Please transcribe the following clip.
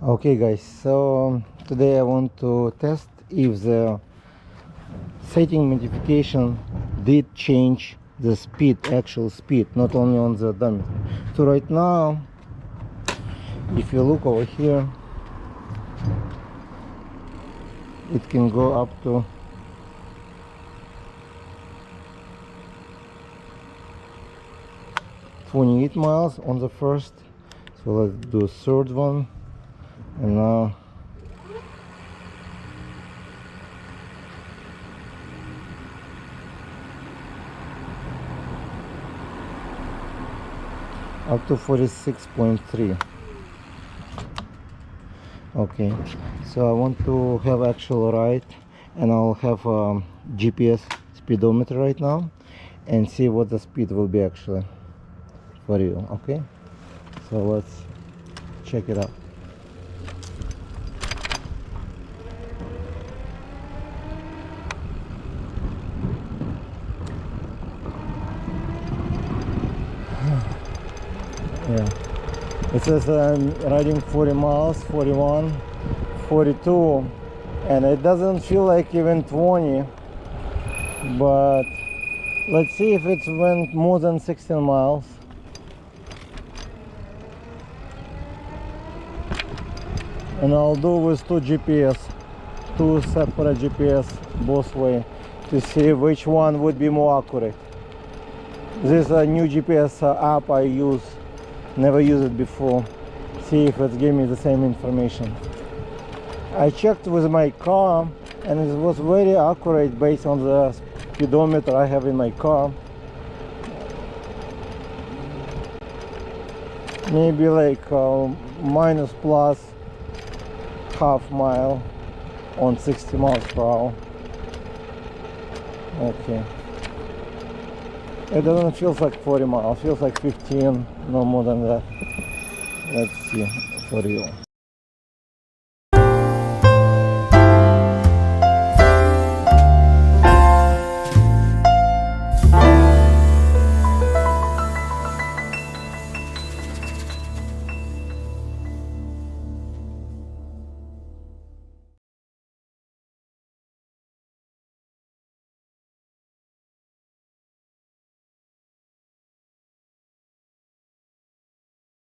Okay guys, so today I want to test if the setting modification did change the speed, actual speed, not only on the dummy. So right now, if you look over here, it can go up to 28 miles on the first. So let's do a third one, and now up to 46.3. Okay, so I want to have actual ride, and I'll have a GPS speedometer right now and see what the speed will be actually for you. Okay, so let's check it out. Yeah, it says I'm riding 40 miles, 41, 42, and it doesn't feel like even 20, but let's see if it went more than 16 miles. And I'll do with two separate GPS both way, to see which one would be more accurate. This is a new GPS app I use, never used it before. See if it gave me the same information. I checked with my car and it was very accurate based on the speedometer I have in my car. Maybe like minus plus half mile on 60 miles per hour. Okay, it doesn't feel like 40 miles, it feels like 15, no more than that. Let's see for you.